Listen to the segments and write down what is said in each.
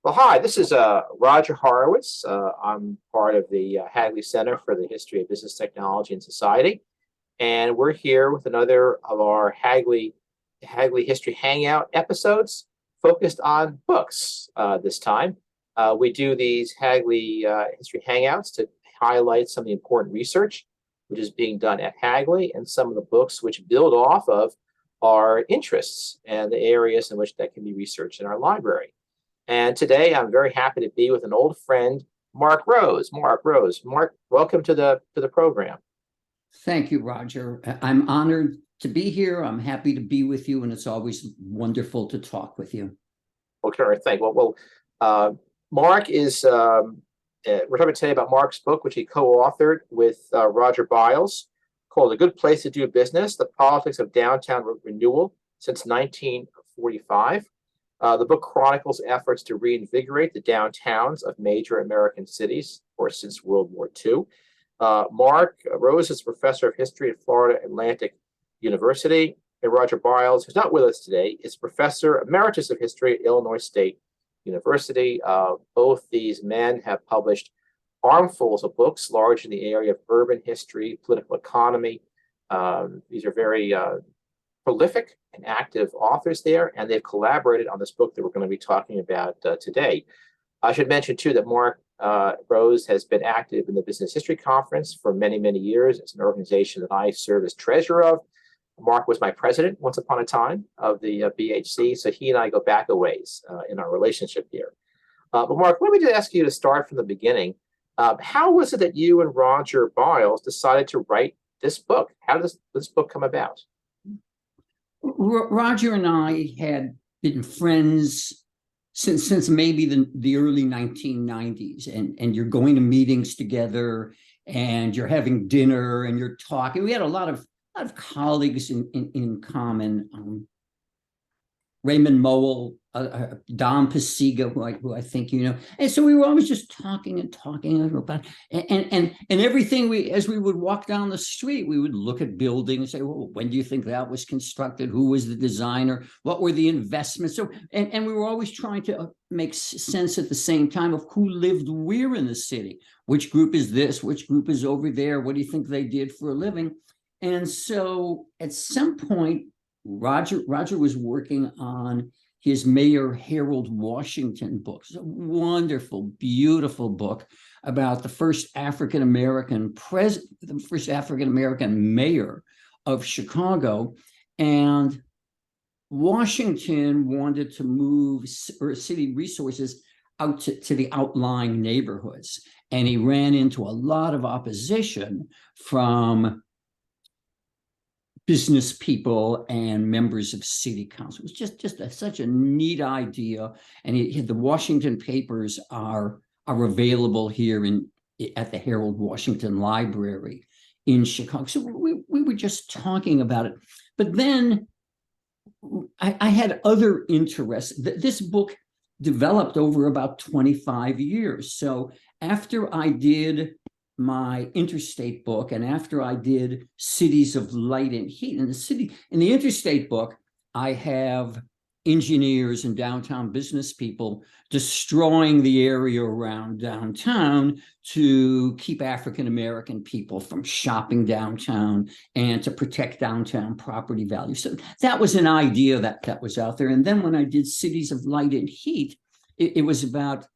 Well, hi, this is Roger Horowitz. I'm part of the Hagley Center for the History of Business Technology and Society. And we're here with another of our Hagley History Hangout episodes focused on books this time. We do these Hagley History Hangouts to highlight some of the important research which is being done at Hagley and some of the books which build off of our interests and the areas in which that can be researched in our library. And today I'm very happy to be with an old friend, Mark Rose. Mark, welcome to the program. Thank you, Roger. I'm honored to be here. I'm happy to be with you, and it's always wonderful to talk with you. Okay, thank you. Mark is, we're talking today about Mark's book, which he co-authored with Roger Biles, called A Good Place to Do Business, The Politics of Downtown Renewal Since 1945. The book chronicles efforts to reinvigorate the downtowns of major American cities, or since World War II. Mark Rose is professor of history at Florida Atlantic University, and Roger Biles, who's not with us today, is professor emeritus of history at Illinois State University. Both these men have published armfuls of books, large in the area of urban history, political economy. These are very prolific and active authors there, and they've collaborated on this book that we're going to be talking about today. I should mention, too, that Mark Rose has been active in the Business History Conference for many, many years. It's an organization that I serve as treasurer of. Mark was my president once upon a time of the BHC, so he and I go back a ways in our relationship here. But Mark, let me just ask you to start from the beginning. How was it that you and Roger Biles decided to write this book? How does this book come about? Roger and I had been friends since maybe the early 1990s, and you're going to meetings together, and you're having dinner, and you're talking. We had a lot of colleagues in common. Raymond Mowell, Don Pasiga, who I think you know, and so we were always just talking about and everything. As we would walk down the street, we would look at buildings and say, "Well, when do you think that was constructed? Who was the designer? What were the investments?" So, and we were always trying to make sense at the same time of who lived where in the city. Which group is this? Which group is over there? What do you think they did for a living? And so, at some point, Roger was working on his Mayor Harold Washington book. It's a wonderful, beautiful book about the first African American mayor of Chicago. And Washington wanted to move city resources out to the outlying neighborhoods. And he ran into a lot of opposition from business people and members of city council. It was just such a neat idea. And the Washington papers are available here at the Harold Washington Library in Chicago. So we were just talking about it. But then I had other interests. This book developed over about 25 years. So after I did my interstate book, and after I did Cities of Light and Heat, in the interstate book, I have engineers and downtown business people destroying the area around downtown to keep African American people from shopping downtown and to protect downtown property value. So that was an idea that was out there. And then when I did Cities of Light and Heat, it was about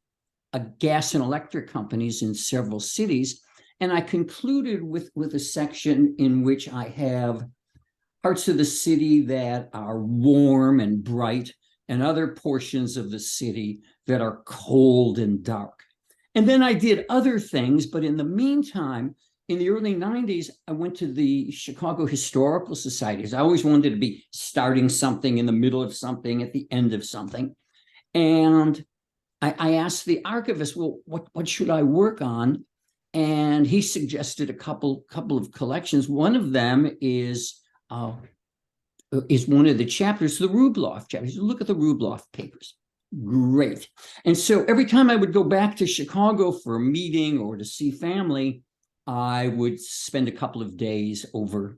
gas and electric companies in several cities. And I concluded with a section in which I have parts of the city that are warm and bright, and other portions of the city that are cold and dark. And then I did other things, but in the meantime, in the early 90s, I went to the Chicago Historical Societies. I always wanted to be starting something in the middle of something, at the end of something. And I asked the archivist, well, what should I work on? And he suggested a couple of collections. One of them is one of the chapters, the Rubloff chapters. Look at the Rubloff papers. Great. And so every time I would go back to Chicago for a meeting or to see family, I would spend a couple of days over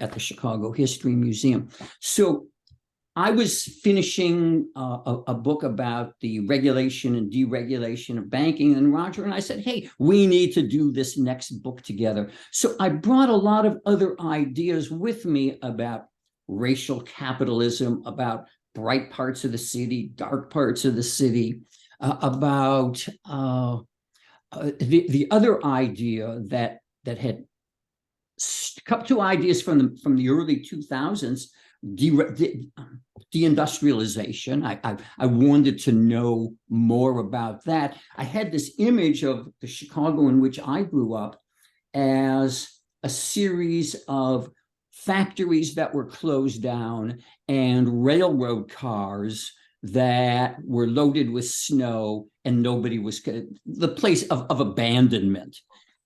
at the Chicago History Museum. So I was finishing a book about the regulation and deregulation of banking, and Roger and I said, hey, we need to do this next book together. So I brought a lot of other ideas with me about racial capitalism, about bright parts of the city, dark parts of the city, about the other idea that had couple two ideas from the early 2000s, deindustrialization. I wanted to know more about that. I had this image of the Chicago in which I grew up as a series of factories that were closed down and railroad cars that were loaded with snow, and nobody was, the place of abandonment.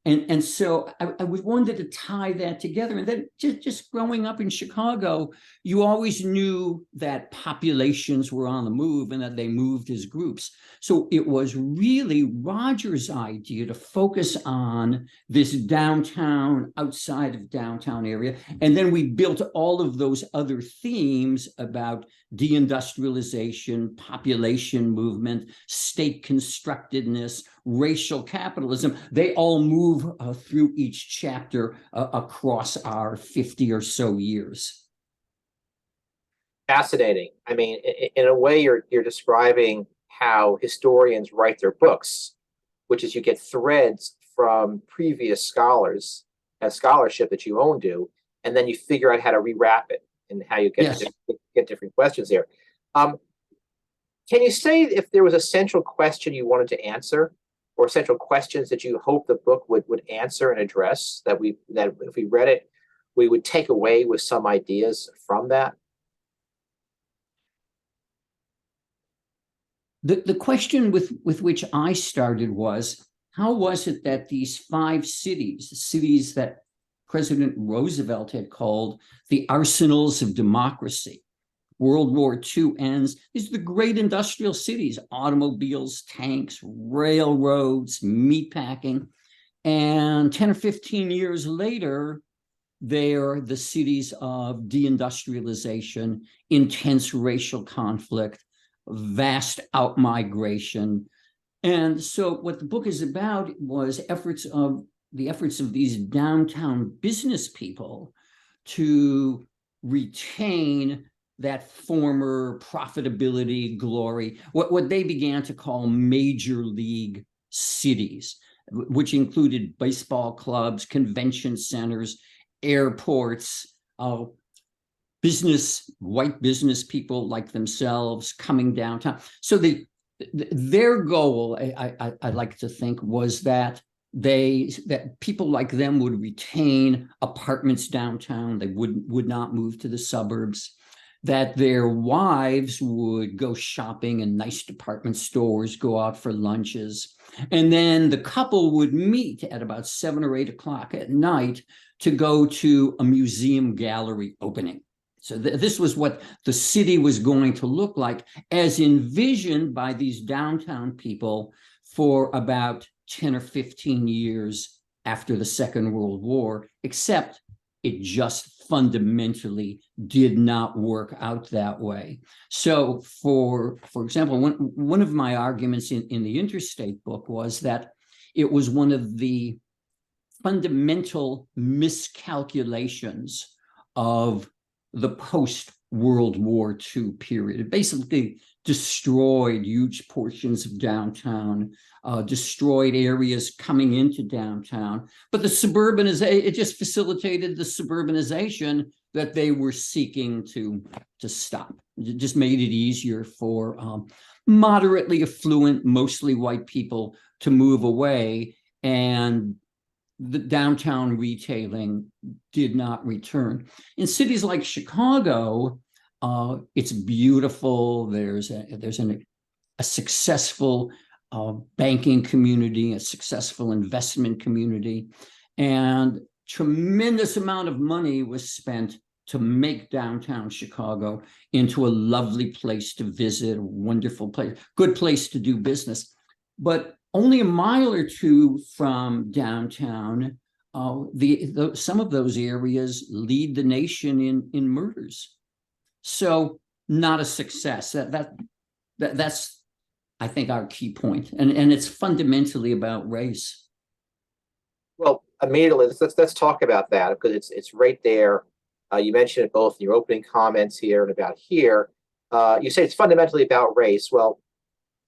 And so I wanted to tie that together. And then just growing up in Chicago, you always knew that populations were on the move and that they moved as groups. So it was really Roger's idea to focus on this downtown, outside of downtown area. And then we built all of those other themes about deindustrialization, population movement, state constructedness, racial capitalism. They all move through each chapter across our 50 or so years. Fascinating. I mean, in a way, you're describing how historians write their books, which is you get threads from previous scholars and scholarship that you own do, and then you figure out how to rewrap it and how you get different questions there. Can you say if there was a central question you wanted to answer, or central questions that you hope the book would answer and address, that if we read it, we would take away with some ideas from that? The question with which I started was, how was it that these 5 cities that President Roosevelt had called the arsenals of democracy, World War II ends, these are the great industrial cities, automobiles, tanks, railroads, meatpacking. And 10 or 15 years later, they're the cities of deindustrialization, intense racial conflict, vast outmigration. And so what the book is about was the efforts of these downtown business people to retain that former profitability glory, what they began to call major league cities, which included baseball clubs, convention centers, airports, white business people like themselves coming downtown. So their goal, I like to think, was that people like them would retain apartments downtown. They would not move to the suburbs, that their wives would go shopping in nice department stores, go out for lunches. And then the couple would meet at about 7 or 8 o'clock at night to go to a museum gallery opening. So this was what the city was going to look like as envisioned by these downtown people for about 10 or 15 years after the Second World War, except it just fundamentally did not work out that way. So for example, one of my arguments in the Interstate book was that it was one of the fundamental miscalculations of the post-World War II period. It basically destroyed huge portions of downtown, destroyed areas coming into downtown. But it just facilitated the suburbanization that they were seeking to stop. It just made it easier for moderately affluent, mostly white people to move away, and the downtown retailing did not return. In cities like Chicago, it's beautiful. There's a successful banking community, a successful investment community, and tremendous amount of money was spent to make downtown Chicago into a lovely place to visit, a wonderful place, good place to do business. But only a mile or two from downtown, some of those areas lead the nation in murders. So not a success. That's, I think, our key point. And it's fundamentally about race. Well, immediately, let's talk about that because it's right there. You mentioned it both in your opening comments here and about here. You say it's fundamentally about race. Well,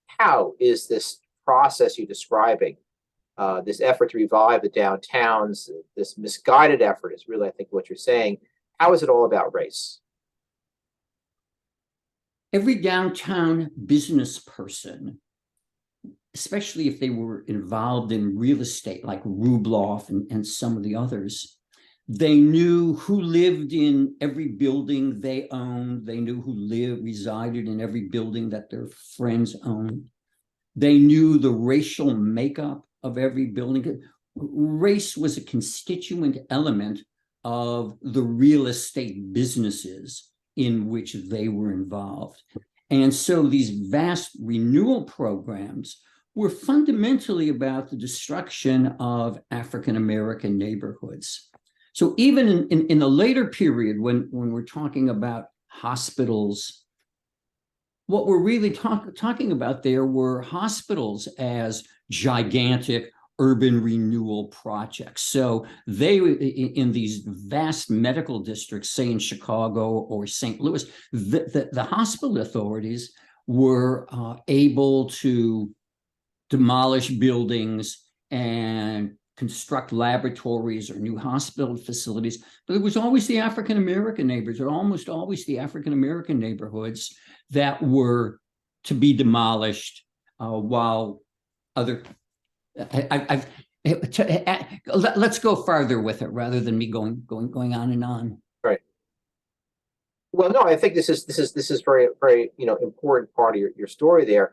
how is this process you're describing, this effort to revive the downtowns, this misguided effort is really, I think, what you're saying. How is it all about race? Every downtown business person, especially if they were involved in real estate like Rubloff and some of the others, they knew who lived in every building they owned. They knew who resided in every building that their friends owned. They knew the racial makeup of every building. Race was a constituent element of the real estate businesses in which they were involved. And so these vast renewal programs were fundamentally about the destruction of African-American neighborhoods. So even in the later period, when we're talking about hospitals, what we're really talking about there were hospitals as gigantic urban renewal projects. So they, in these vast medical districts, say in Chicago or St. Louis, the hospital authorities were able to demolish buildings and construct laboratories or new hospital facilities. But it was always the African-American neighbors, or almost always the African-American neighborhoods that were to be demolished, while other, let's go farther with it rather than me going on and on. Right. Well, no, I think this is very, very, important part of your story there.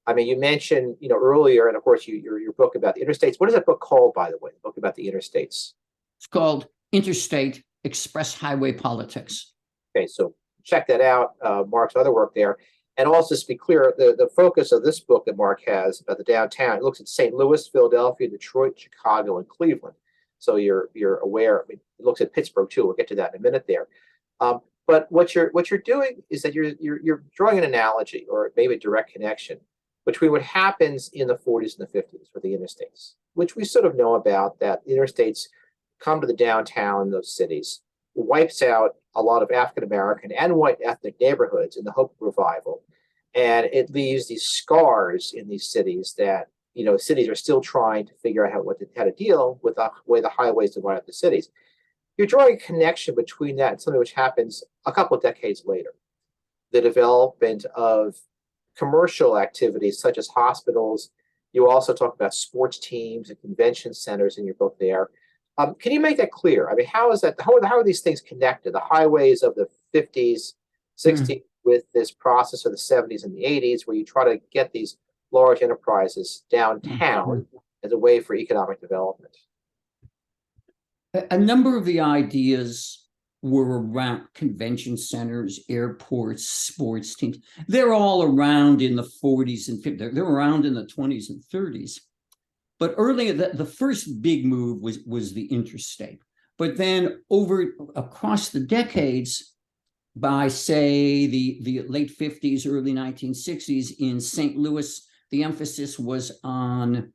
I mean, you mentioned, earlier, and of course, your book about the interstates. What is that book called, by the way? The book about the interstates. It's called Interstate Express Highway Politics. Okay, so check that out. Mark's other work there, and also just be clear, the focus of this book that Mark has about the downtown, it looks at St. Louis, Philadelphia, Detroit, Chicago, and Cleveland. So you're aware. I mean, it looks at Pittsburgh too. We'll get to that in a minute there. But what you're doing is that you're drawing an analogy or maybe a direct connection between what happens in the 40s and the 50s with the interstates, which we sort of know about, that interstates come to the downtown, those cities, wipes out a lot of African-American and white ethnic neighborhoods in the hope of revival. And it leaves these scars in these cities that, cities are still trying to figure out how to deal with the way the highways divide up the cities. You're drawing a connection between that and something which happens a couple of decades later, the development of commercial activities such as hospitals. You also talk about sports teams and convention centers in your book there. Can you make that clear? I mean, how is that? How are these things connected? The highways of the 50s, 60s with this process of the 70s and the 80s, where you try to get these large enterprises downtown as a way for economic development. A number of the ideas were around convention centers, airports, sports teams. They're all around in the 40s and 50s. They're around in the 20s and 30s. But earlier, the first big move was the interstate. But then across the decades, by say the late 50s, early 1960s, in St. Louis, the emphasis was on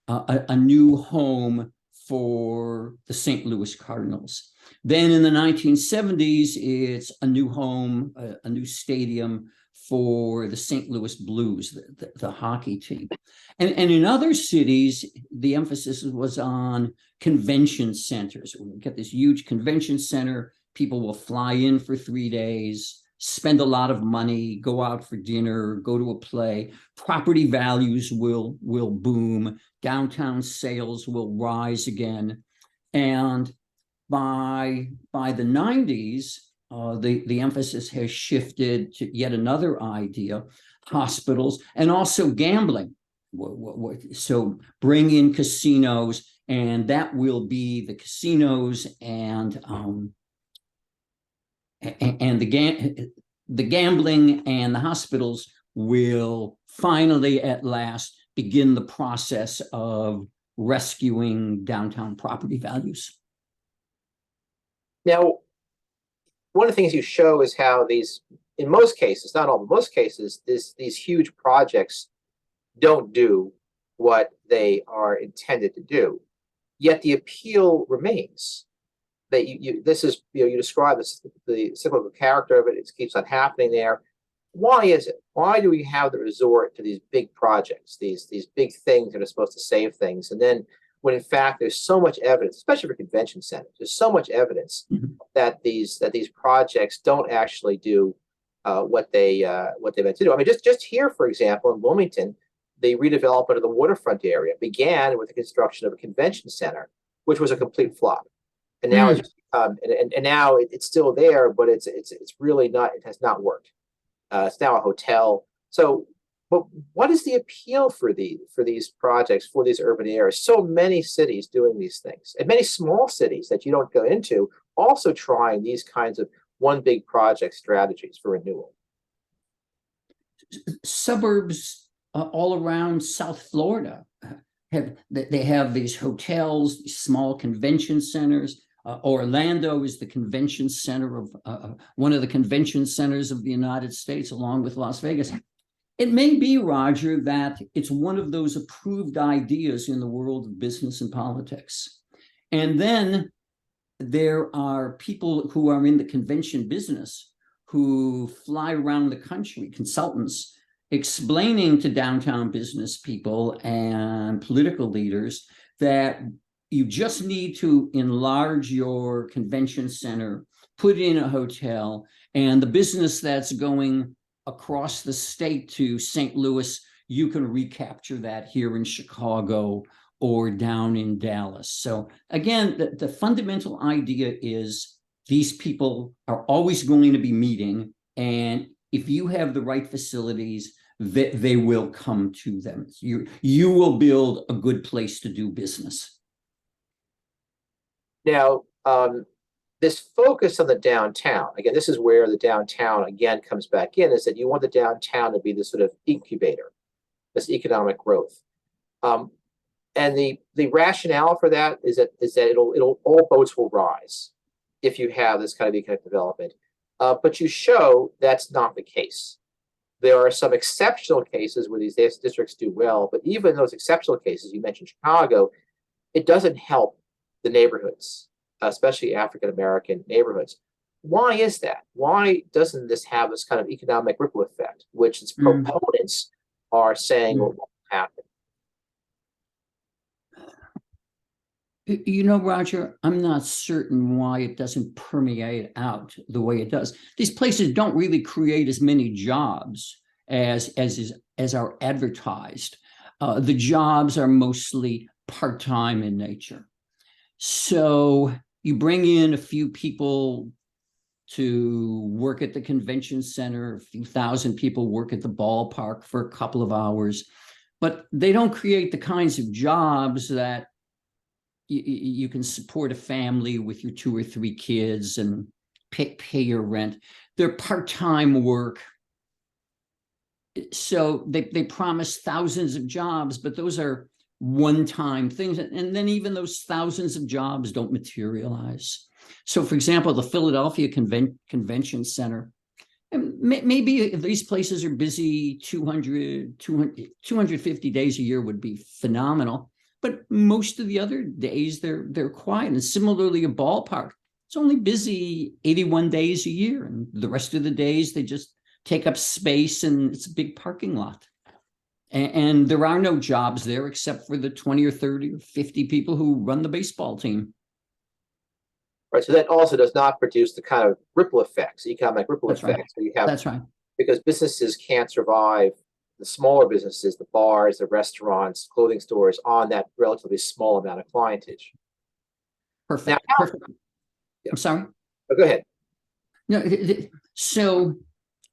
a new home for the St. Louis Cardinals. Then in the 1970s, it's a new home, a new stadium for the St. Louis Blues, the hockey team. And in other cities, the emphasis was on convention centers. We get this huge convention center. People will fly in for 3 days, spend a lot of money, go out for dinner, go to a play. Property values will boom. Downtown sales will rise again. And by the 90s, the emphasis has shifted to yet another idea, hospitals, and also gambling. So bring in casinos, and that will be the casinos and the gambling and the hospitals will finally at last begin the process of rescuing downtown property values. Now, one of the things you show is how these in most cases, not all, but most cases, these huge projects don't do what they are intended to do. Yet the appeal remains. That this is, you describe this, the cyclical character of it. It keeps on happening there. Why is it? Why do we have the resort to these big projects, these big things that are supposed to save things, and then when in fact there's so much evidence, especially for convention centers, there's so much evidence that these projects don't actually do what they meant to do. I mean, just here, for example, in Wilmington, the redevelopment of the waterfront area began with the construction of a convention center, which was a complete flop. And now it's and now it's still there, but it's really not. It has not worked. It's now a hotel. So, but what is the appeal for these projects, for these urban areas? So many cities doing these things, and many small cities that you don't go into also trying these kinds of one big project strategies for renewal. Suburbs all around South Florida they have these hotels, these small convention centers. Orlando is the convention center of one of the convention centers of the United States, along with Las Vegas. It may be, Roger, that it's one of those approved ideas in the world of business and politics. And then there are people who are in the convention business who fly around the country, consultants, explaining to downtown business people and political leaders that you just need to enlarge your convention center, put in a hotel, and the business that's going across the state to St. Louis, you can recapture that here in Chicago or down in Dallas. So again, the fundamental idea is these people are always going to be meeting, and if you have the right facilities, they will come to them. You will build a good place to do business. Now, this focus on the downtown, again, this is where the downtown again comes back in, is that you want the downtown to be this sort of incubator, this economic growth. And the rationale for that is that it'll all boats will rise if you have this kind of economic development. But you show that's not the case. There are some exceptional cases where these districts do well, but even those exceptional cases, you mentioned Chicago, it doesn't help the neighborhoods, especially African-American neighborhoods. Why is that? Why doesn't this have this kind of economic ripple effect, which its proponents are saying will happen? You know, Roger, I'm not certain why it doesn't permeate out the way it does. These places don't really create as many jobs as are advertised. The jobs are mostly part-time in nature. So you bring in a few people to work at the convention center, a few thousand people work at the ballpark for a couple of hours, but they don't create the kinds of jobs that you can support a family with your 2 or 3 kids and pay your rent. They're part-time work. So they promise thousands of jobs, but those are one-time things. And then even those thousands of jobs don't materialize. So for example, the Philadelphia Convention Center, and maybe if these places are busy 250 days a year would be phenomenal. But most of the other days they're quiet. And similarly, a ballpark, it's only busy 81 days a year. And the rest of the days they just take up space and it's a big parking lot. And there are no jobs there except for the 20 or 30 or 50 people who run the baseball team. Right. So that also does not produce the kind of ripple effects, economic ripple That's effects that you have. That's right. Because businesses can't survive, the smaller businesses, the bars, the restaurants, clothing stores, on that relatively small amount of clientage. Perfect. Now, Perfect. Yeah. I'm sorry. Oh, go ahead. No. So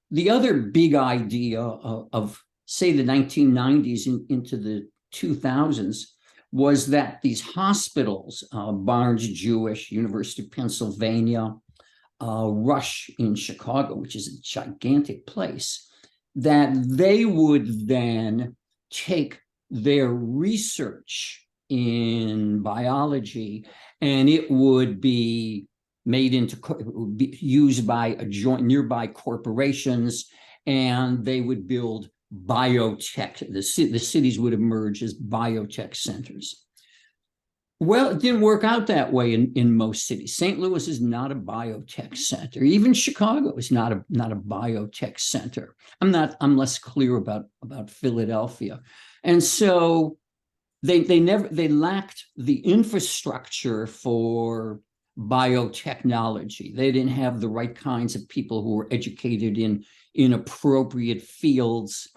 the other big idea of say the 1990s into the 2000s was that these hospitals, Barnes Jewish, University of Pennsylvania, Rush in Chicago, which is a gigantic place, that they would then take their research in biology and it would be made into used by nearby corporations, and they would build biotech. The cities would emerge as biotech centers. Well, it didn't work out that way in most cities. St. Louis is not a biotech center. Even Chicago is not a biotech center. I'm less clear about Philadelphia. And so they lacked the infrastructure for biotechnology. They didn't have the right kinds of people who were educated in appropriate fields.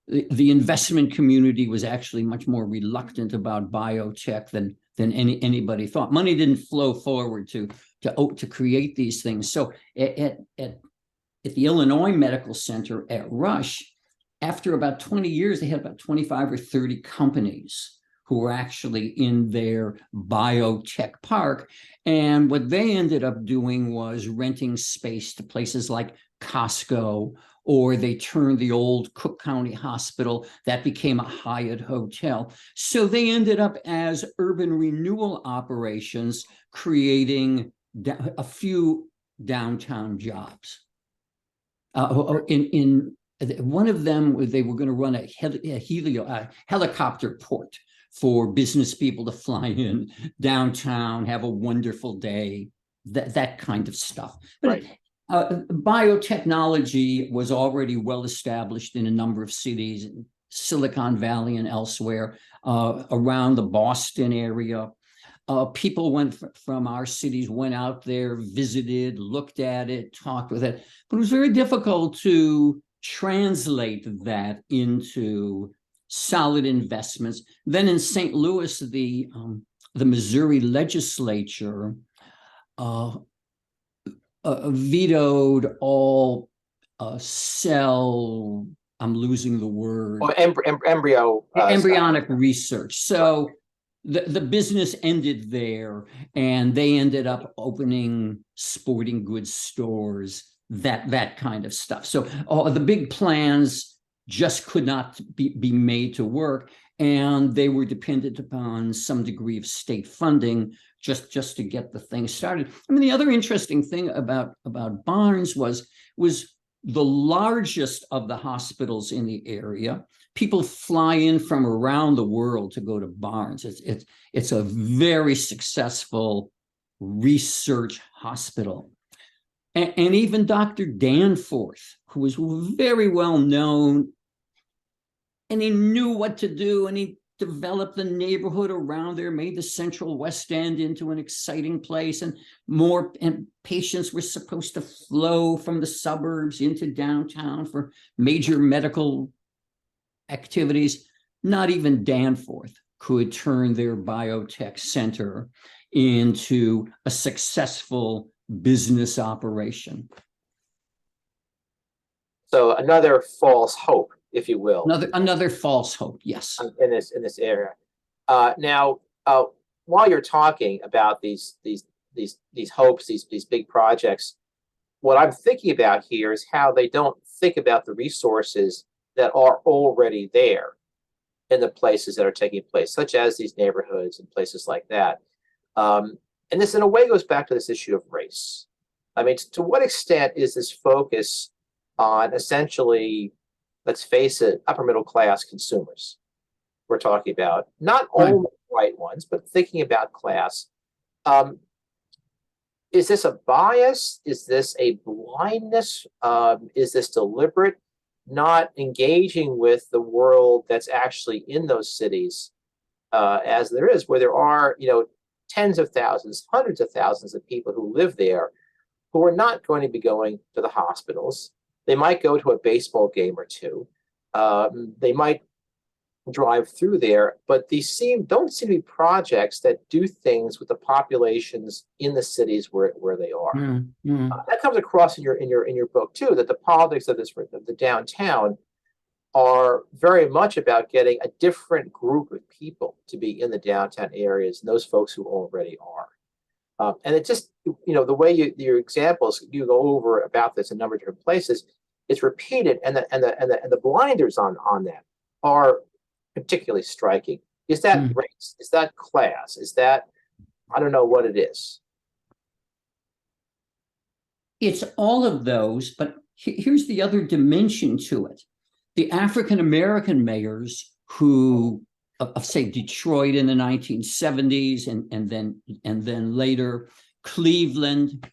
The investment community was actually much more reluctant about biotech than anybody thought. Money didn't flow forward to create these things. So at the Illinois Medical Center at Rush, after about 20 years, they had about 25 or 30 companies who were actually in their biotech park. And what they ended up doing was renting space to places like Costco, or they turned the old Cook County Hospital, that became a Hyatt hotel. So they ended up as urban renewal operations, creating a few downtown jobs. In one of them, they were going to run a helicopter port for business people to fly in downtown, have a wonderful day, that kind of stuff. But right. Biotechnology was already well established in a number of cities, in Silicon Valley and elsewhere, around the Boston area. People from our cities went out there, visited, looked at it, talked with it, but it was very difficult to translate that into solid investments. Then in St. Louis, the Missouri legislature vetoed all cell, I'm losing the word. Or embryo. Embryonic research. So the business ended there, and they ended up opening sporting goods stores, that kind of stuff. So the big plans just could not be made to work, and they were dependent upon some degree of state funding just to get the thing started. I mean, the other interesting thing about Barnes was the largest of the hospitals in the area. People fly in from around the world to go to Barnes. It's a very successful research hospital. And even Dr. Danforth, who was very well known, and he knew what to do, and he developed the neighborhood around there, made the Central West End into an exciting place, and patients were supposed to flow from the suburbs into downtown for major medical activities. Not even Danforth could turn their biotech center into a successful business operation. So another false hope, if you will. Another false hope, yes. In this area. Now, while you're talking about these hopes, these big projects, what I'm thinking about here is how they don't think about the resources that are already there in the places that are taking place, such as these neighborhoods and places like that. And this, in a way, goes back to this issue of race. I mean, to what extent is this focus on essentially, let's face it, upper middle class consumers we're talking about, not only white ones, but thinking about class. Is this a bias? Is this a blindness? Is this deliberate? Not engaging with the world that's actually in those cities, as there is, where there are, tens of thousands, hundreds of thousands of people who live there who are not going to be going to the hospitals. They might go to a baseball game or two. They might drive through there, but these don't seem to be projects that do things with the populations in the cities where they are. That comes across in your book too, that the politics of the downtown are very much about getting a different group of people to be in the downtown areas and those folks who already are. And it just, the way your examples, you go over about this in a number of different places, it's repeated, and the blinders on that are particularly striking. Is that race? Is that class? Is that, I don't know what it is. It's all of those, but here's the other dimension to it. The African-American mayors who, of say, Detroit in the 1970s and then later Cleveland,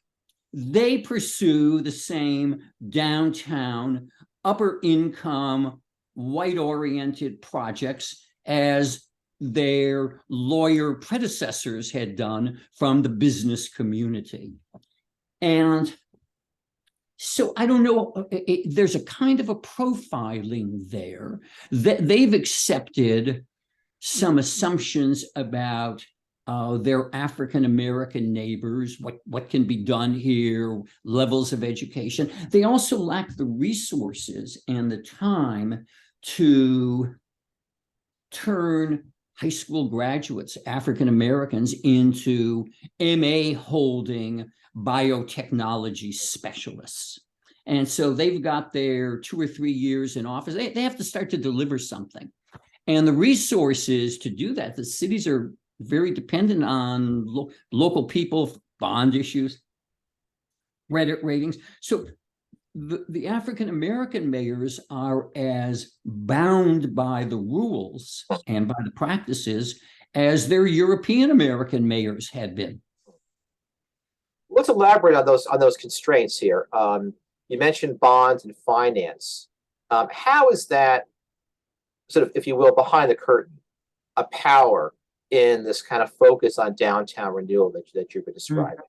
they pursue the same downtown, upper income, white-oriented projects as their lawyer predecessors had done from the business community. And so I don't know, there's a kind of a profiling there that they've accepted some assumptions about their African-American neighbors, what can be done here, levels of education. They also lack the resources and the time to turn high school graduates, African-Americans, into MA holding biotechnology specialists. And so they've got their 2 or 3 years in office. They have to start to deliver something. And the resources to do that, the cities are very dependent on local people, bond issues, credit ratings. So the African-American mayors are as bound by the rules and by the practices as their European-American mayors had been. Let's elaborate on those constraints here. You mentioned bonds and finance. How is that sort of, if you will, behind the curtain, a power in this kind of focus on downtown renewal that you've been describing?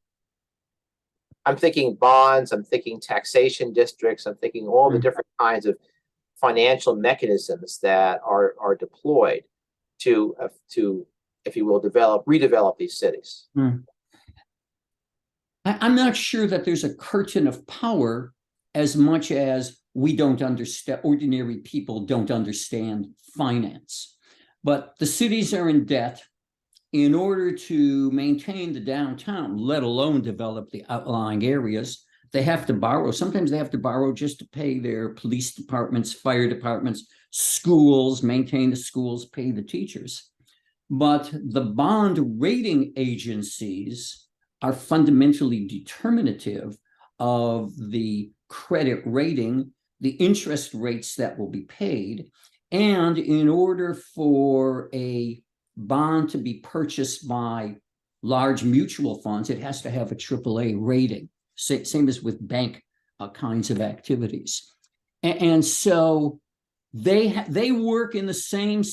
I'm thinking bonds, I'm thinking taxation districts, I'm thinking all the different kinds of financial mechanisms that are deployed to, if you will, redevelop these cities. I'm not sure that there's a curtain of power as much as we don't understand, ordinary people don't understand finance. But the cities are in debt. In order to maintain the downtown, let alone develop the outlying areas, they have to borrow. Sometimes they have to borrow just to pay their police departments, fire departments, schools, maintain the schools, pay the teachers. But the bond rating agencies are fundamentally determinative of the credit rating, the interest rates that will be paid. And in order for a bond to be purchased by large mutual funds, it has to have a AAA rating, same as with bank kinds of activities. And so they work in the same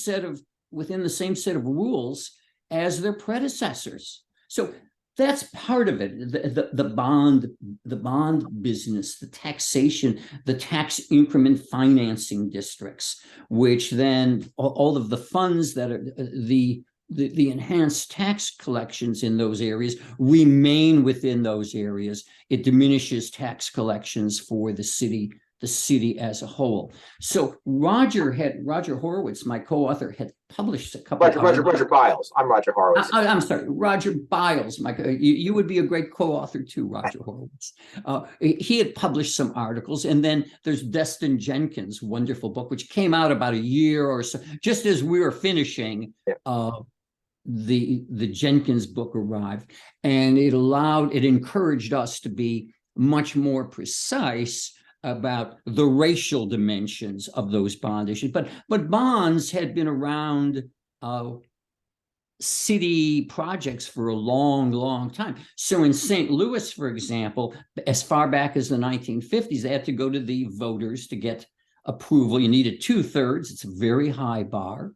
within the same set of rules as their predecessors. So that's part of it. The bond business, the taxation, the tax increment financing districts, which then all of the funds that are the enhanced tax collections in those areas remain within those areas. It diminishes tax collections for the city as a whole. So Roger Horowitz, my co-author, had published a couple. Roger Biles. I'm Roger Horowitz. I'm sorry, Roger Biles. You would be a great co-author too, Roger Horowitz. He had published some articles, and then there's Destin Jenkins' wonderful book, which came out about a year or so, just as we were finishing. The Jenkins book arrived, and it encouraged us to be much more precise about the racial dimensions of those bond issues. But bonds had been around city projects for a long, long time. So in St. Louis, for example, as far back as the 1950s, they had to go to the voters to get approval. You needed 2/3. It's a very high bar.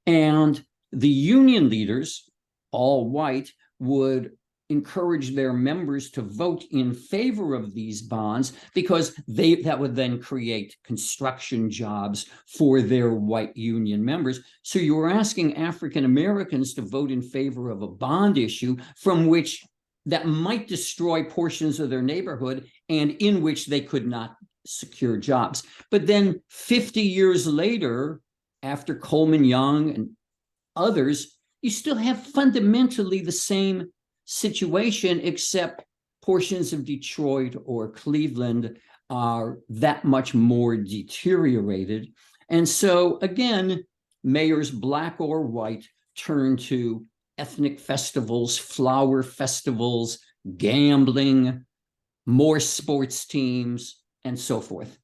And the union leaders, all white, would encourage their members to vote in favor of these bonds because that would then create construction jobs for their white union members. So you were asking African Americans to vote in favor of a bond issue from which that might destroy portions of their neighborhood and in which they could not secure jobs. But then 50 years later, after Coleman Young and others, you still have fundamentally the same situation, except portions of Detroit or Cleveland are that much more deteriorated. And so again, mayors, black or white, turn to ethnic festivals, flower festivals, gambling, more sports teams, and so forth.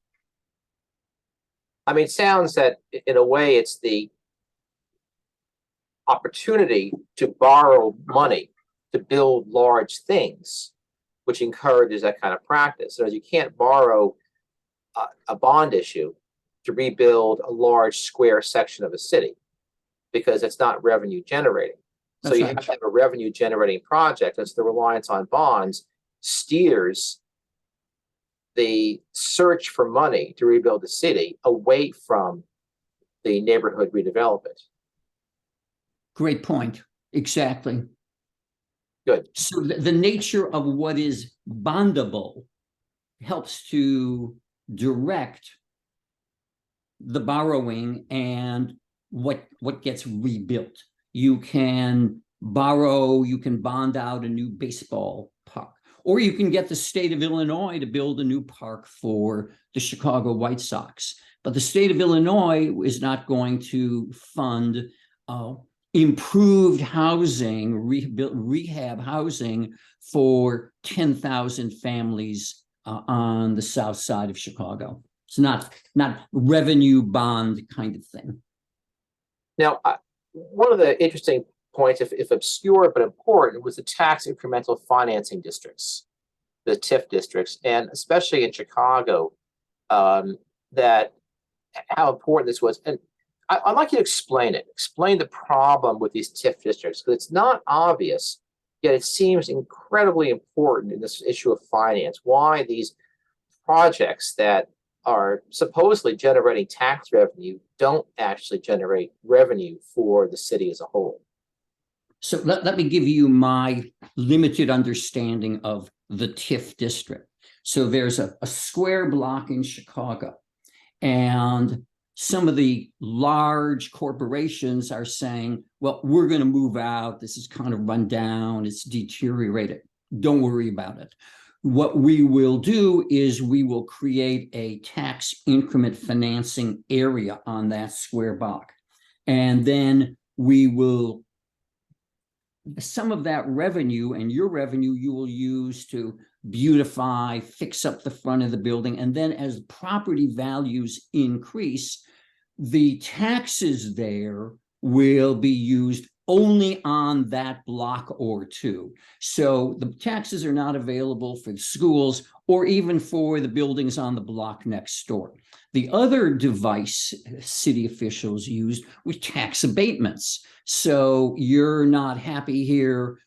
I mean, it sounds that in a way it's the opportunity to borrow money to build large things, which encourages that kind of practice. So you can't borrow a bond issue to rebuild a large square section of a city because it's not revenue generating. So you have to have a revenue generating project. As the reliance on bonds steers the search for money to rebuild the city away from the neighborhood redevelopment. Great point. Exactly. Good. So the nature of what is bondable helps to direct the borrowing and what gets rebuilt. You can borrow, you can bond out a new baseball park, or you can get the state of Illinois to build a new park for the Chicago White Sox. But the state of Illinois is not going to fund improved housing, rehab housing for 10,000 families on the south side of Chicago. It's not revenue bond kind of thing. Now, one of the interesting points, if obscure but important, was the tax incremental financing districts, the TIF districts, and especially in Chicago, that how important this was. And I'd like you to explain it. Explain the problem with these TIF districts, because it's not obvious, yet it seems incredibly important in this issue of finance. Why these projects that are supposedly generating tax revenue don't actually generate revenue for the city as a whole. So let me give you my limited understanding of the TIF district. So there's a square block in Chicago, and some of the large corporations are saying, well, we're going to move out. This is kind of run down. It's deteriorated. Don't worry about it. What we will do is we will create a tax increment financing area on that square block. And then we will, some of that revenue and your revenue you will use to beautify, fix up the front of the building. And then as property values increase, the taxes there will be used only on that block or two. So the taxes are not available for the schools or even for the buildings on the block next door. The other device city officials used was tax abatements. So you're not happy here,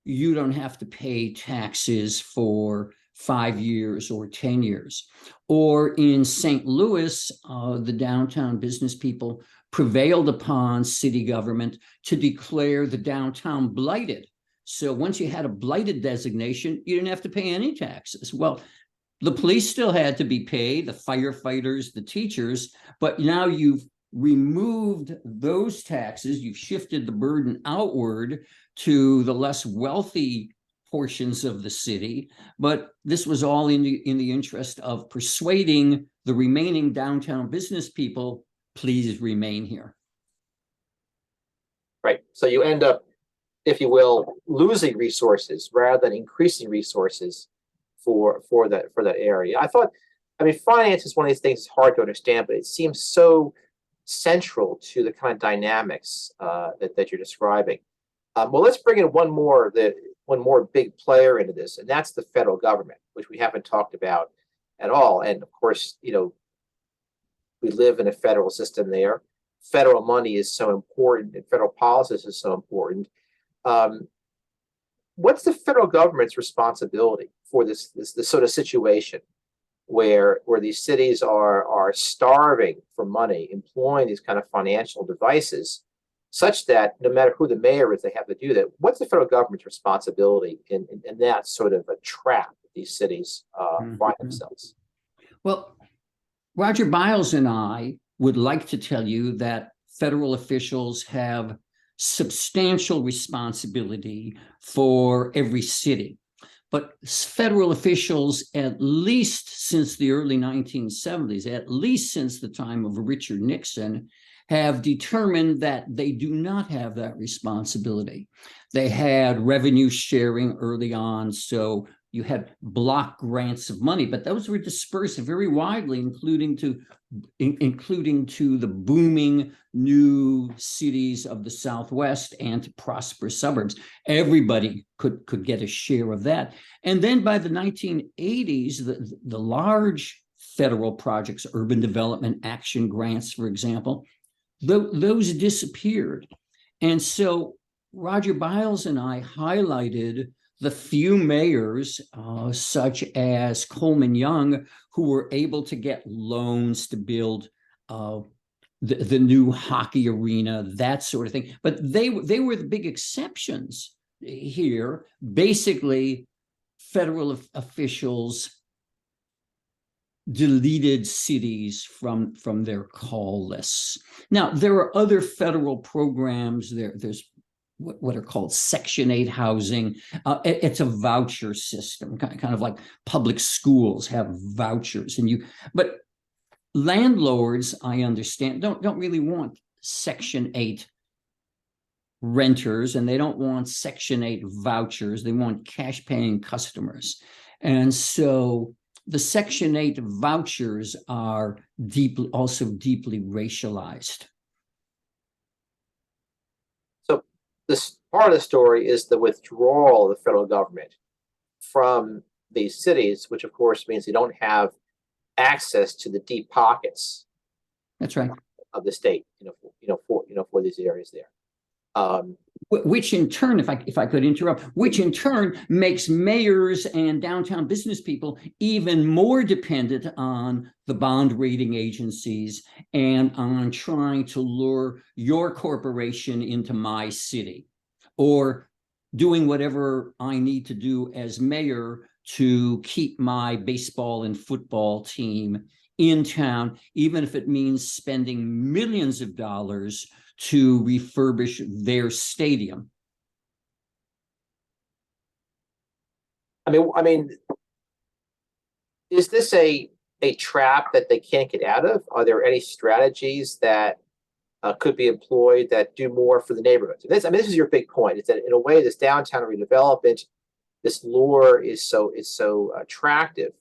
you don't have to pay taxes for 5 years or 10 years. Or in St. Louis, the downtown business people prevailed upon city government to declare the downtown blighted. So once you had a blighted designation, you didn't have to pay any taxes. Well, the police still had to be paid, the firefighters, the teachers, but now you've removed those taxes, you've shifted the burden outward to the less wealthy portions of the city, but this was all in the interest of persuading the remaining downtown business people, please remain here. Right. So you end up, if you will, losing resources rather than increasing resources for that area. I mean, finance is one of these things that's hard to understand, but it seems so central to the kind of dynamics that you're describing. Well, let's bring in one more big player into this, and that's the federal government, which we haven't talked about at all. And of course, you know, we live in a federal system there. Federal money is so important, and federal policies is so important. What's the federal government's responsibility for this sort of situation where these cities are starving for money, employing these kind of financial devices, such that no matter who the mayor is, they have to do that? What's the federal government's responsibility in that sort of a trap that these cities find themselves? Well, Roger Biles and I would like to tell you that federal officials have substantial responsibility for every city. But federal officials, at least since the early 1970s, at least since the time of Richard Nixon, have determined that they do not have that responsibility. They had revenue sharing early on, so you had block grants of money, but those were dispersed very widely, including to the booming new cities of the Southwest and to prosperous suburbs. Everybody could get a share of that. And then by the 1980s, the large federal projects, urban development action grants, for example, those disappeared. And so Roger Biles and I highlighted the few mayors, such as Coleman Young, who were able to get loans to build the new hockey arena, that sort of thing. But they were the big exceptions here. Basically, federal officials deleted cities from their call lists. Now, there are other federal programs. There's what are called Section 8 housing. It's a voucher system, kind of like public schools have vouchers. But landlords, I understand, don't really want Section 8 renters, and they don't want Section 8 vouchers. They want cash paying customers. And so the Section 8 vouchers are also deeply racialized. So this part of the story is the withdrawal of the federal government from these cities, which of course means they don't have access to the deep pockets. That's right. Of the state, for these areas there. Which in turn, if I could interrupt, which in turn makes mayors and downtown business people even more dependent on the bond rating agencies and on trying to lure your corporation into my city, or doing whatever I need to do as mayor to keep my baseball and football team in town, even if it means spending millions of dollars to refurbish their stadium. I mean, is this a trap that they can't get out of? Are there any strategies that could be employed that do more for the neighborhoods? This is your big point. Is that in a way, this downtown redevelopment, this lure is so attractive,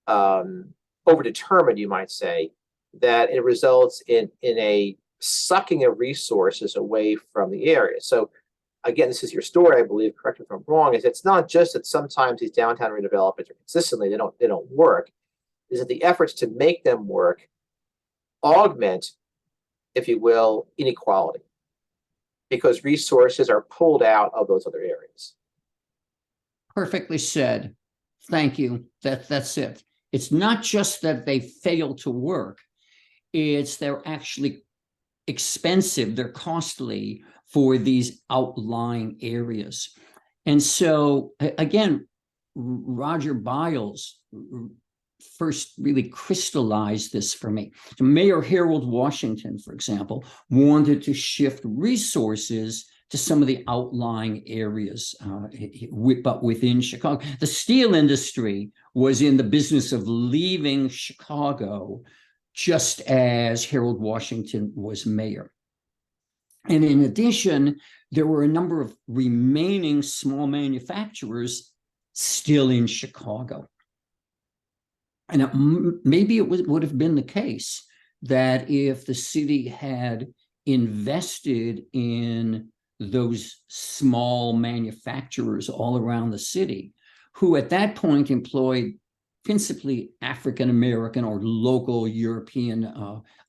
overdetermined, you might say, that it results in a sucking of resources away from the area. So again, this is your story, I believe, correct me if I'm wrong, is it's not just that sometimes these downtown redevelopments are consistently, they don't work, is that the efforts to make them work augment, if you will, inequality, because resources are pulled out of those other areas. Perfectly said. Thank you. That's it. It's not just that they fail to work, it's they're actually expensive, they're costly for these outlying areas. And so again, Roger Biles first really crystallized this for me. So Mayor Harold Washington, for example, wanted to shift resources to some of the outlying areas, but within Chicago. The steel industry was in the business of leaving Chicago just as Harold Washington was mayor. And in addition, there were a number of remaining small manufacturers still in Chicago. And maybe it would have been the case that if the city had invested in those small manufacturers all around the city, who at that point employed principally African American or local European,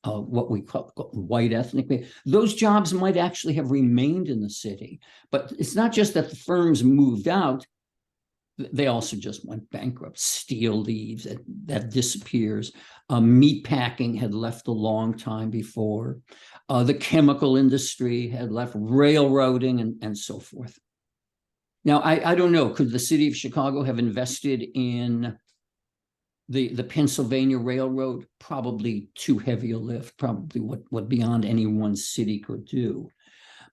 what we call white ethnic, those jobs might actually have remained in the city. But it's not just that the firms moved out, they also just went bankrupt. Steel leaves, that disappears. Meat packing had left a long time before. The chemical industry had left, railroading, and so forth. Now, I don't know, could the city of Chicago have invested in the Pennsylvania Railroad? Probably too heavy a lift, probably what beyond any one city could do.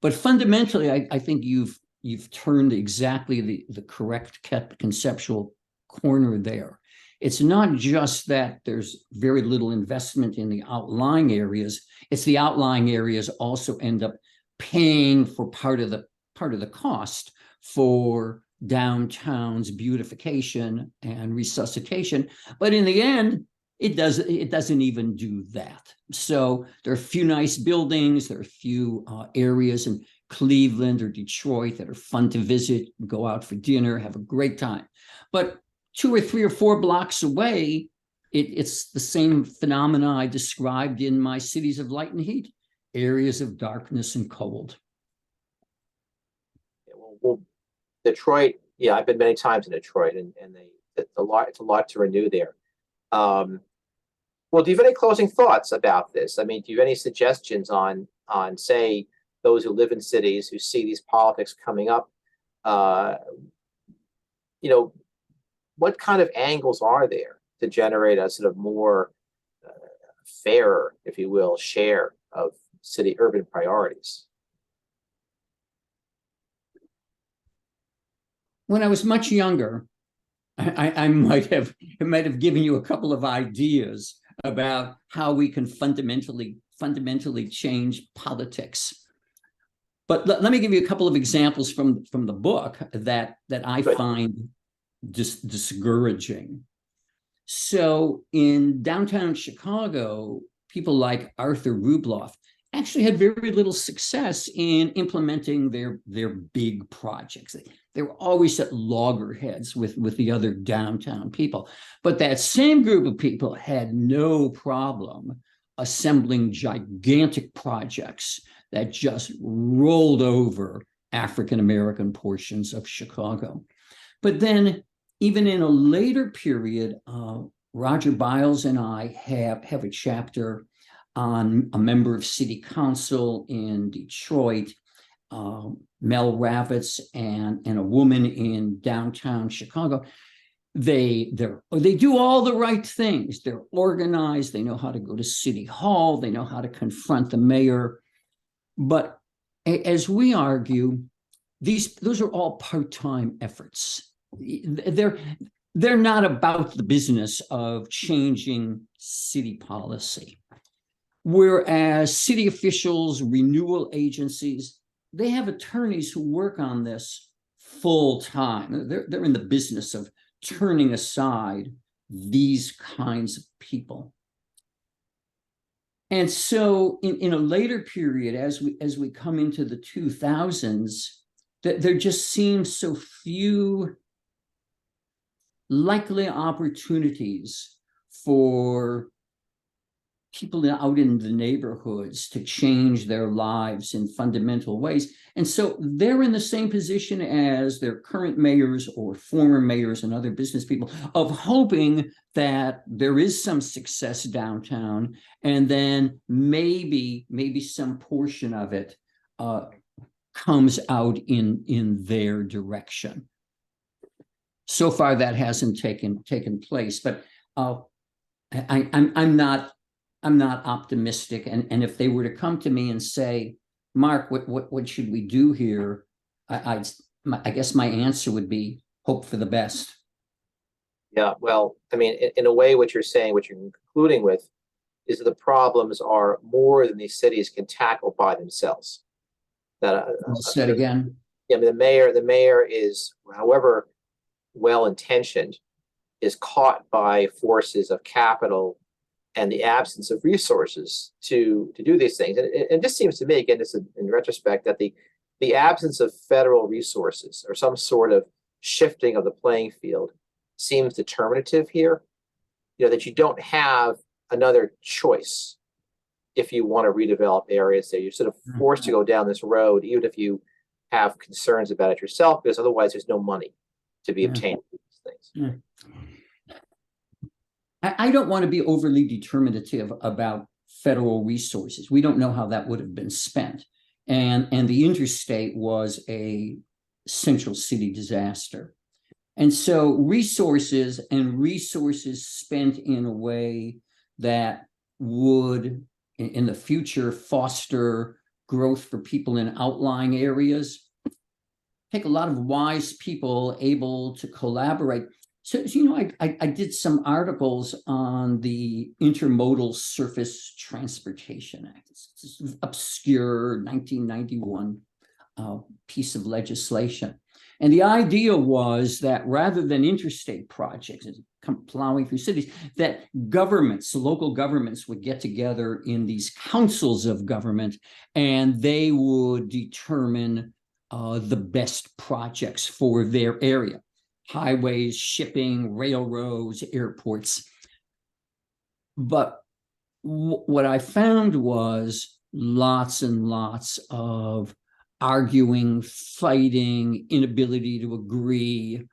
But fundamentally, I think you've turned exactly the correct conceptual corner there. It's not just that there's very little investment in the outlying areas, it's the outlying areas also end up paying for part of the cost for downtown's beautification and resuscitation. But in the end, it doesn't even do that. So there are a few nice buildings, there are a few areas in Cleveland or Detroit that are fun to visit, go out for dinner, have a great time. But 2 or 3 or 4 blocks away, it's the same phenomena I described in my cities of light and heat, areas of darkness and cold. Well, Detroit, yeah, I've been many times in Detroit, and it's a lot to renew there. Well, do you have any closing thoughts about this? I mean, do you have any suggestions on say those who live in cities who see these politics coming up? What kind of angles are there to generate a sort of more fairer, if you will, share of city urban priorities? When I was much younger, I might have given you a couple of ideas about how we can fundamentally change politics. But let me give you a couple of examples from the book that I find discouraging. So in downtown Chicago, people like Arthur Rubloff actually had very little success in implementing their big projects. They were always at loggerheads with the other downtown people. But that same group of people had no problem assembling gigantic projects that just rolled over African-American portions of Chicago. But then, even in a later period, Roger Biles and I have a chapter on a member of city council in Detroit, Mel Ravitz, and a woman in downtown Chicago. They do all the right things. They're organized. They know how to go to City Hall. They know how to confront the mayor. But as we argue, those are all part-time efforts. They're not about the business of changing city policy. Whereas city officials, renewal agencies, they have attorneys who work on this full time. They're in the business of turning aside these kinds of people. And so in a later period, as we come into the 2000s, there just seems so few likely opportunities for people out in the neighborhoods to change their lives in fundamental ways. And so they're in the same position as their current mayors or former mayors and other business people of hoping that there is some success downtown, and then maybe some portion of it comes out in their direction. So far, that hasn't taken place, but I'm not optimistic. And if they were to come to me and say, Mark, what should we do here? I guess my answer would be hope for the best. Yeah, well, I mean, in a way, what you're saying, what you're concluding with, is that the problems are more than these cities can tackle by themselves. That said again. Yeah, I mean, the mayor is, however well-intentioned, is caught by forces of capital and the absence of resources to do these things. And it just seems to me, again, this in retrospect, that the absence of federal resources or some sort of shifting of the playing field seems determinative here. That you don't have another choice if you want to redevelop areas there. You're sort of forced to go down this road, even if you have concerns about it yourself, because otherwise there's no money to be obtained for these things. I don't want to be overly determinative about federal resources. We don't know how that would have been spent. And the interstate was a central city disaster. And so resources spent in a way that would, in the future, foster growth for people in outlying areas, take a lot of wise people able to collaborate. So I did some articles on the Intermodal Surface Transportation Act. It's obscure 1991 piece of legislation. And the idea was that rather than interstate projects plowing through cities, that governments, local governments would get together in these councils of government, and they would determine the best projects for their area: highways, shipping, railroads, airports. But what I found was lots and lots of arguing, fighting, inability to agree.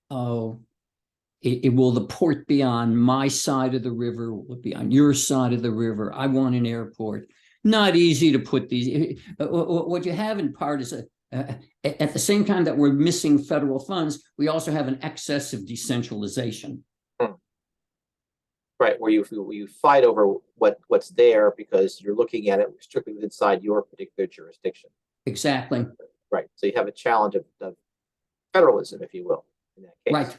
Will the port be on my side of the river? Will it be on your side of the river? I want an airport. Not easy to put these. What you have in part is at the same time that we're missing federal funds, we also have an excess of decentralization. Right, where you fight over what's there because you're looking at it strictly inside your particular jurisdiction. Exactly. Right. So you have a challenge of federalism, if you will, in that case. Right.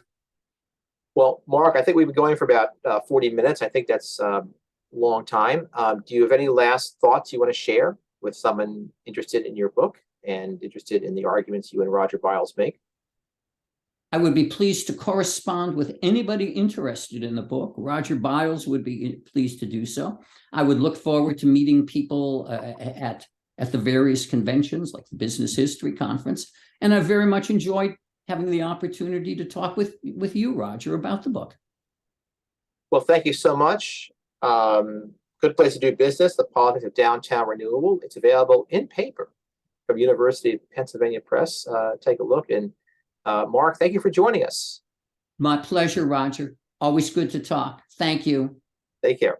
Well, Mark, I think we've been going for about 40 minutes. I think that's a long time. Do you have any last thoughts you want to share with someone interested in your book and interested in the arguments you and Roger Biles make? I would be pleased to correspond with anybody interested in the book. Roger Biles would be pleased to do so. I would look forward to meeting people at the various conventions, like the Business History Conference. And I very much enjoyed having the opportunity to talk with you, Roger, about the book. Well, thank you so much. Good place to do business, The Politics of Downtown Renewal. It's available in paper from University of Pennsylvania Press. Take a look. And Mark, thank you for joining us. My pleasure, Roger. Always good to talk. Thank you. Take care.